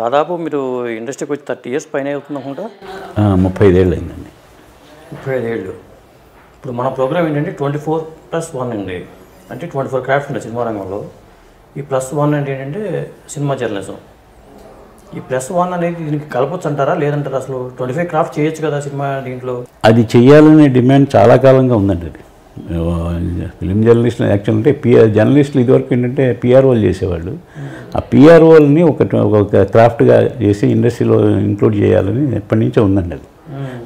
దాదాపు మీరు ఇండస్ట్రీకి వచ్చి 30 years పైన అవుతుంది అనుకుంటా. 35 ఏళ్ళు అయిందండి. 35 ఏళ్ళు. ఇప్పుడు మన ప్రోగ్రామ్ ఏంటంటే 24+1 అండి. అంటే 24 క్రాఫ్ట్స్ ఉంటాయి సినిమా రంగంలో. ఈ +1 అంటే ఏంటంటే సినిమా జర్నలిజం. ఈ +1 అనేది దీనికి కలపొచ్చు అంటారా లేదంటారా? అసలు 25 క్రాఫ్ట్ చేయొచ్చు కదా సినిమా దీంట్లో? అది చేయాలనే డిమాండ్ చాలా కాలంగా ఉందండి. అది ఫిలిం జర్నలిస్టులు యాక్చువల్ అంటే జర్నలిస్టులు ఇదివరకు ఏంటంటే పిఆర్ఓలు చేసేవాళ్ళు. ఆ పిఆర్ఓల్ని ఒక క్రాఫ్ట్గా చేసి ఇండస్ట్రీలో ఇంక్లూడ్ చేయాలని ఎప్పటి నుంచో ఉందండి. అది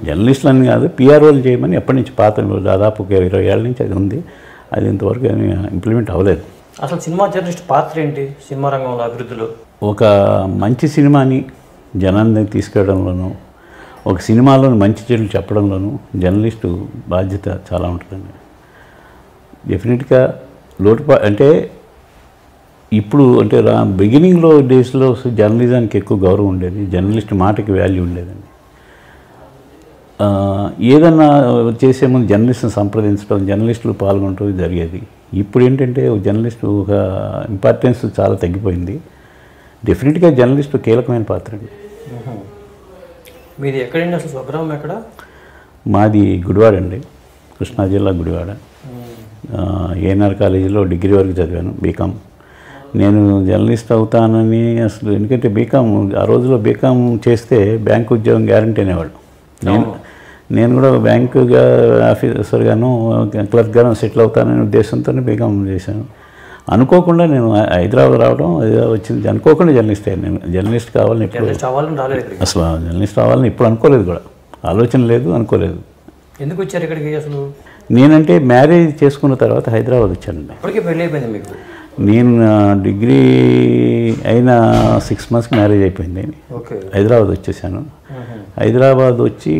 జర్నలిస్టులు అని కాదు, పిఆర్ఓలు చేయమని ఎప్పటి నుంచి పాత దాదాపు 20 ఏళ్ళ నుంచి అది ఉంది. అది ఇంతవరకు ఇంప్లిమెంట్ అవ్వలేదు. అసలు సినిమా జర్నలిస్ట్ పాత్ర ఏంటి సినిమా రంగంలో అభివృద్ధిలో? ఒక మంచి సినిమాని జనాన్ని తీసుకెళ్లడంలోనూ, ఒక సినిమాలోని మంచి చెడులు చెప్పడంలోనూ జర్నలిస్టు బాధ్యత చాలా ఉంటుందండి. డెఫినెట్గా అంటే ఇప్పుడు అంటే బిగినింగ్లో డేస్లో జర్నలిజానికి ఎక్కువ గౌరవం ఉండేది, జర్నలిస్ట్ మాటకి వాల్యూ ఉండేదండి. ఏదన్నా చేసే ముందు జర్నలిస్ట్ని సంప్రదించడం, జర్నలిస్టులు పాల్గొనడం జరిగేది. ఇప్పుడు ఏంటంటే జర్నలిస్టు ఒక ఇంపార్టెన్స్ చాలా తగ్గిపోయింది. డెఫినెట్గా జర్నలిస్టు కీలకమైన పాత్ర అండి. మీది ఎక్కడండి అసలు స్వగ్రామం ఎక్కడ? మాది గుడివాడ అండి, కృష్ణా జిల్లా గుడివాడ. ఏఎన్ఆర్ కాలేజీలో డిగ్రీ వరకు చదివాను, బీకామ్. నేను జర్నలిస్ట్ అవుతానని అసలు ఎందుకంటే బీకామ్ ఆ రోజులో బీకామ్ చేస్తే బ్యాంక్ ఉద్యోగం గ్యారంటీ అనేవాళ్ళు. నేను కూడా బ్యాంకుగా ఆఫీసర్గాను క్లర్క్గాను సెటిల్ అవుతాననే ఉద్దేశంతో బీకామ్ చేశాను. అనుకోకుండా నేను హైదరాబాద్ రావడం వచ్చింది. అనుకోకుండా జర్నలిస్ట్ అయ్యాను. నేను జర్నలిస్ట్ కావాలని ఎప్పుడు అసలు జర్నలిస్ట్ అవ్వాలని ఇప్పుడు అనుకోలేదు కూడా, ఆలోచన లేదు, అనుకోలేదు. ఎందుకు వచ్చారు ఇక్కడికి అసలు? నేనంటే మ్యారేజ్ చేసుకున్న తర్వాత హైదరాబాద్ వచ్చానండి. ఇప్పటికే పెళ్ళి అయిపోయింది మీకు? నేను డిగ్రీ అయిన 6 monthsకి మ్యారేజ్ అయిపోయింది. హైదరాబాద్ వచ్చేసాను. హైదరాబాద్ వచ్చి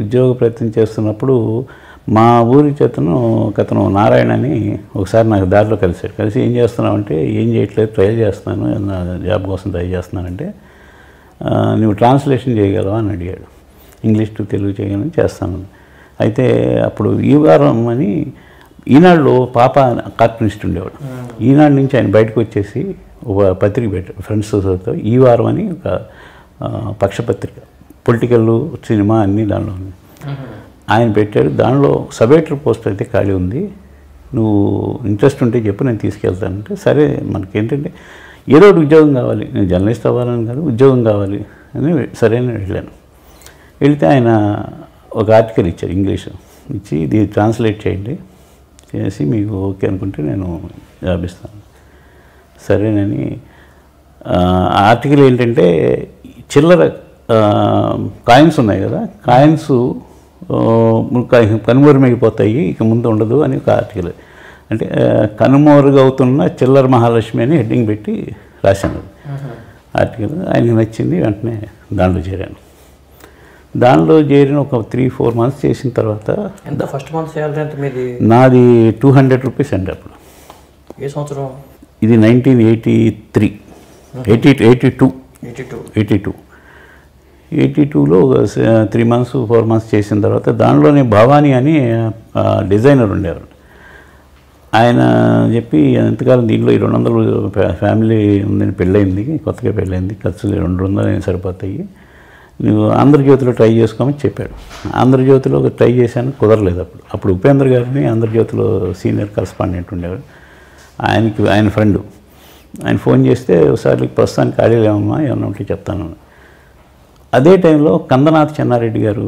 ఉద్యోగ ప్రయత్నం చేస్తున్నప్పుడు మా ఊరి చేతను ఒకతను నారాయణ అని ఒకసారి నాకు దారిలో కలిసాడు. కలిసి ఏం చేస్తున్నావు అంటే, ఏం చేయట్లేదు, ట్రై చేస్తున్నాను, నా జాబ్ కోసం ట్రై చేస్తున్నానంటే, నువ్వు ట్రాన్స్లేషన్ చేయగలవా అని అడిగాడు. ఇంగ్లీష్ టు తెలుగు చేయగలని చేస్తాను. అయితే అప్పుడు ఈ వారం అని ఈనాడులో పాప కార్టూనిస్ట్ ఉండేవాడు. ఈనాడు నుంచి ఆయన బయటకు వచ్చేసి ఒక పత్రిక పెట్టాడు ఫ్రెండ్స్తో, ఈ వారం అని ఒక పక్షపత్రిక, పొలిటికల్, సినిమా అన్నీ దానిలో ఉంది. ఆయన పెట్టాడు. దానిలో సబ్ ఎడిటర్ పోస్ట్ అయితే ఖాళీ ఉంది, నువ్వు ఇంట్రెస్ట్ ఉంటే చెప్పు, నేను తీసుకెళ్తానంటే, సరే మనకేంటంటే ఏదో ఒకటి ఉద్యోగం కావాలి, నేను జర్నలిస్ట్ అవ్వాలని కాదు, ఉద్యోగం కావాలి అని సరే అని వెళ్ళాను. వెళితే ఆయన ఒక ఆర్టికల్ ఇచ్చారు, ఇంగ్లీష్ ఇచ్చి, ఇది ట్రాన్స్లేట్ చేయండి, చేసి మీకు ఓకే అనుకుంటే నేను జాబ్ ఇస్తాను. సరేనని ఆర్టికల్ ఏంటంటే, చిల్లర కాయిన్స్ ఉన్నాయి కదా, కాయిన్స్ కనుమరుమైపోతాయి, ఇక ముందు ఉండదు అని ఒక ఆర్టికల్. అంటే కనుమరుగవుతున్న చిల్లర మహాలక్ష్మి అని హెడ్డింగ్ పెట్టి రాశాను ఆర్టికల్. ఆయనకి నచ్చింది, వెంటనే దాంట్లో చేరాను. దానిలో చేరిన ఒక 3-4 months చేసిన తర్వాత, ఎంత ఫస్ట్ మంత్ చేయాలి అంటే మీది? నాది 200 rupees అండి అప్పుడు. ఏ సంవత్సరం ఇది? 1983, 82లో 3 months 4 months చేసిన తర్వాత, దానిలోనే భవానీ అని డిజైనర్ ఉండేవారు. ఆయన చెప్పి, ఎంతకాలం దీంట్లో 200 ఫ్యామిలీ ఉందని, పెళ్ళయింది, కొత్తగా పెళ్ళయింది, ఖర్చులు 200 సరిపోతాయి, నువ్వు ఆంధ్రజ్యోతిలో ట్రై చేసుకోమని చెప్పాడు. ఆంధ్రజ్యోతిలో ట్రై చేశాను, కుదరలేదు. అప్పుడు ఉపేంద్ర గారిని ఆంధ్రజ్యోతిలో సీనియర్ కరస్పాండెంట్ ఉండేవాడు. ఆయన ఫ్రెండు, ఆయన ఫోన్ చేస్తే, ఒకసారి ప్రస్తుతానికి ఖాళీ లేవమ్మా, ఏమన్నా ఉంటే చెప్తాను. అదే టైంలో కందనాథ్ చెన్నారెడ్డి గారు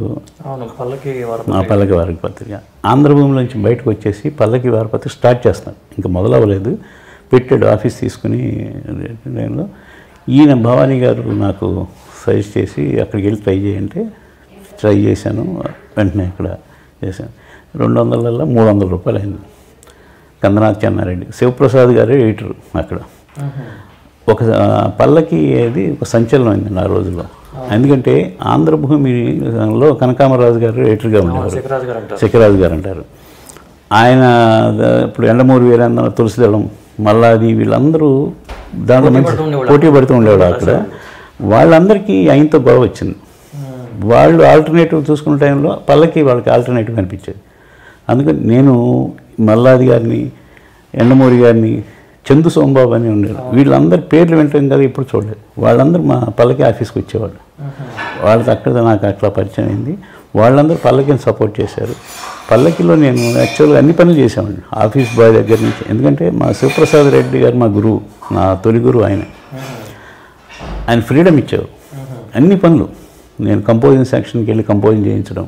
పల్లకి వారపత్రిక ఆంధ్రభూమిలోంచి బయటకు వచ్చేసి పల్లకి వారపత్రిక స్టార్ట్ చేస్తాను, ఇంకా మొదలవ్వలేదు, పెట్టాడు ఆఫీస్ తీసుకుని. టైంలో ఈయన భవానీ గారు నాకు సజెస్ట్ చేసి, అక్కడికి వెళ్ళి ట్రై చేయంటే ట్రై చేశాను. వెంటనే ఇక్కడ చేశాను. 200లలో 300 రూపాయలు అయింది. కందనాథ్ చెన్నారెడ్డి, శివప్రసాద్ గారు ఎడిటర్ అక్కడ. ఒక పల్లకి అది ఒక సంచలనం అయిందండి ఆ రోజుల్లో. ఎందుకంటే ఆంధ్రభూమిలో కనకామరాజు గారు ఎడిటర్గా ఉండేవారు, శిఖరాజు గారు అంటారు. ఆయన ఇప్పుడు ఎండమూరి వీరేంద్ర, తులసిదళం, మల్లాది, వీళ్ళందరూ దాంట్లో మంచి పోటీ పడుతూ ఉండేవాడు అక్కడ. వాళ్ళందరికీ ఆయనతో గొడవ వచ్చింది. వాళ్ళు ఆల్టర్నేటివ్ చూసుకున్న టైంలో పల్లకి వాళ్ళకి ఆల్టర్నేటివ్ అనిపించేది. అందుకని నేను మల్లాది గారిని, ఎండమూరి గారిని చందు సోమబాబు అని ఉండేది. వీళ్ళందరి పేర్లు వింటాం కదా, ఇప్పుడు చూడలేదు. వాళ్ళందరూ మా పల్లకి ఆఫీస్కి వచ్చేవాళ్ళు. వాళ్ళతో అక్కడ నాకు అట్లా పరిచయం అయింది. వాళ్ళందరూ పల్లకిని సపోర్ట్ చేశారు. పల్లకిలో నేను యాక్చువల్గా అన్ని పనులు చేసేవాడిని, ఆఫీస్ బాయ్ దగ్గర నుంచి. ఎందుకంటే మా శివప్రసాద్ రెడ్డి గారు మా గురువు, నా తొలి గురువు ఆయన. ఆయన ఫ్రీడమ్ ఇచ్చారు అన్ని పనులు. నేను కంపోజింగ్ సెక్షన్కి వెళ్ళి కంపోజింగ్ చేయించడం,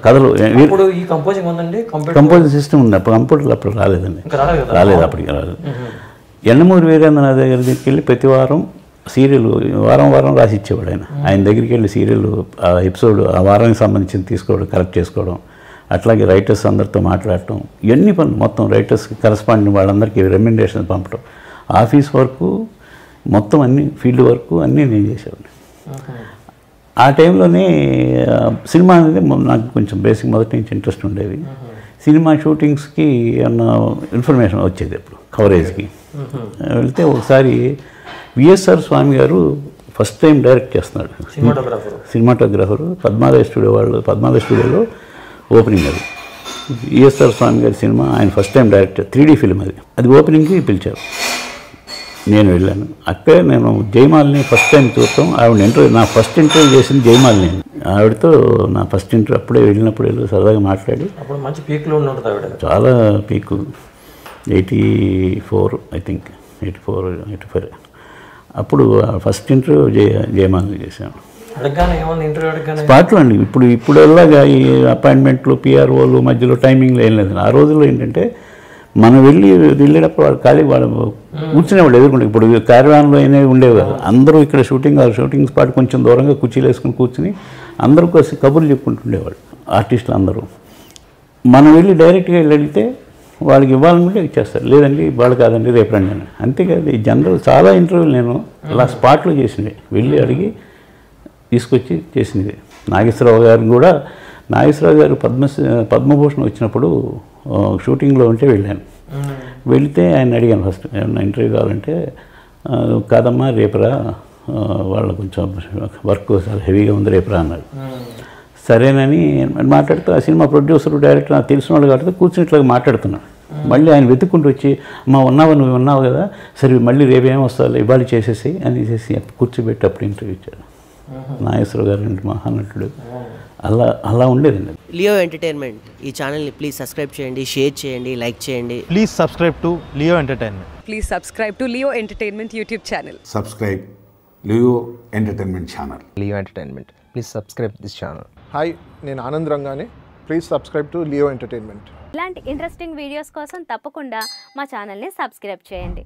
కథలు. ఈ కంపోజింగ్ ఉందండి, కంపోజింగ్ సిస్టమ్ ఉంది. అప్పుడు కంప్యూటర్లు అప్పుడు రాలేదండి, అప్పటికి రాలేదు. ఎండమూరి వీరేంద్రనాథ్ దగ్గరికి వెళ్ళి ప్రతి వారం సీరియల్ వారం రాసి ఇచ్చేవాడు ఆయన దగ్గరికి వెళ్ళి సీరియల్ ఎపిసోడ్ ఆ వారానికి సంబంధించి తీసుకోవడం, కరెక్ట్ చేసుకోవడం. అట్లాగే రైటర్స్ అందరితో మాట్లాడటం, ఇవన్నీ పనులు మొత్తం. రైటర్స్కి కరస్పాండింగ్ వాళ్ళందరికీ రెమ్యునరేషన్ పంపడం, ఆఫీస్ వర్క్ మొత్తం అన్ని, ఫీల్డ్ వర్క్ అన్నీ నేను చేసేవాడిని. ఆ టైంలోనే సినిమా అనేది నాకు కొంచెం బేసిక్ మొదటి నుంచి ఇంట్రెస్ట్ ఉండేది. సినిమా షూటింగ్స్కి ఏమన్నా ఇన్ఫర్మేషన్ వచ్చేది అప్పుడు కవరేజ్కి వెళ్తే. ఒకసారి విఎస్ఆర్ స్వామి గారు ఫస్ట్ టైం డైరెక్ట్ చేస్తున్నాడు, సినిమాటోగ్రాఫరు. పద్మాలయ స్టూడియోలో ఓపెనింగ్ అది. విఎస్ఆర్ స్వామి గారి సినిమా ఆయన first time direct, 3D film అది ఓపెనింగ్కి పిలిచారు. నేను వెళ్ళాను. అక్కడే నేను జయమాలిని ఫస్ట్ టైం చూస్తాం. ఆవిడ నా ఫస్ట్ ఇంటర్వ్యూ చేసింది జయమాలిని. ఆవిడతో నా ఫస్ట్ ఇంటర్వ్యూ అప్పుడే వెళ్ళి సరదాగా మాట్లాడి, అప్పుడు మంచి పీక్లో ఉంటుంది ఆవిడ, చాలా పీకు. 84 ఐ థింక్, 85. అప్పుడు ఫస్ట్ ఇంటర్వ్యూ జయమాలిని చేశాను. స్పాట్లో అండి. ఇప్పుడు ఎలాగా ఈ అపాయింట్మెంట్లు, పిఆర్ఓలు మధ్యలో టైమింగ్లో ఏం లేదు. ఆ రోజుల్లో ఏంటంటే మనం వెళ్ళేటప్పుడు వాడు ఖాళీ వాడు కూర్చునేవాళ్ళు ఎదుర్కొంటే. ఇప్పుడు క్యారవాన్లో అనేవి ఉండేవి కదా, అందరూ ఇక్కడ షూటింగ్ స్పాట్ కొంచెం దూరంగా కుర్చీలు వేసుకుని కూర్చుని అందరూ కలిసి కబుర్లు చెప్పుకుంటుండేవాళ్ళు ఆర్టిస్టులు అందరూ. మనం వెళ్ళి డైరెక్ట్గా వెళ్తే వాళ్ళకి ఇవ్వాలనుకుంటే ఇచ్చేస్తారు, లేదండి వాళ్ళు కాదండి రేపు రండి అని. అంతేకాదు ఈ జనరల్ చాలా ఇంటర్వ్యూలు నేను అలా స్పాట్లో చేసినవి, వెళ్ళి అడిగి తీసుకొచ్చి చేసినవి. నాగేశ్వరరావు గారు పద్మభూషణ్ వచ్చినప్పుడు షూటింగ్లో ఉంటే వెళ్ళాను. వెళితే ఆయన అడిగాను ఫస్ట్, ఏమన్నా ఇంటర్వ్యూ కావాలంటే, కాదమ్మా రేపురా, వాళ్ళు కొంచెం వర్క్ చాలా హెవీగా ఉంది రేపురా అన్నారు. సరేనని మాట్లాడుతూ ఆ సినిమా ప్రొడ్యూసర్ డైరెక్టర్ నాకు తెలిసిన వాళ్ళు కాబట్టి కూర్చుని ఇట్లా మాట్లాడుతున్నాను. మళ్ళీ ఆయన వెతుక్కుంటూ వచ్చి, అమ్మా నువ్వు ఉన్నావు కదా, సరే మళ్ళీ రేపేం వస్తావు ఇవాళ చేసేసి అనేసి కూర్చోబెట్టి అప్పుడు ఇంటర్వ్యూ ఇచ్చాడు. నాగేశ్వరరావు గారు మహానటుడు. అలా ఉండేదండి. లియో ఎంటర్టైన్మెంట్ ఈ ఛానల్ని ప్లీజ్ సబ్స్క్రైబ్ చేయండి, షేర్ చేయండి, లైక్ చేయండి. Please subscribe to Leo entertainment. Please subscribe to Leo Entertainment YouTube channel. Subscribe Leo Entertainment channel. Leo Entertainment. Please subscribe this channel. Hi, నేను ఆనంద్ రంగానే. Please subscribe to Leo entertainment. ఇలాంటి interesting videos కోసం తప్పకుండా మా ఛానల్ని subscribe చేయండి.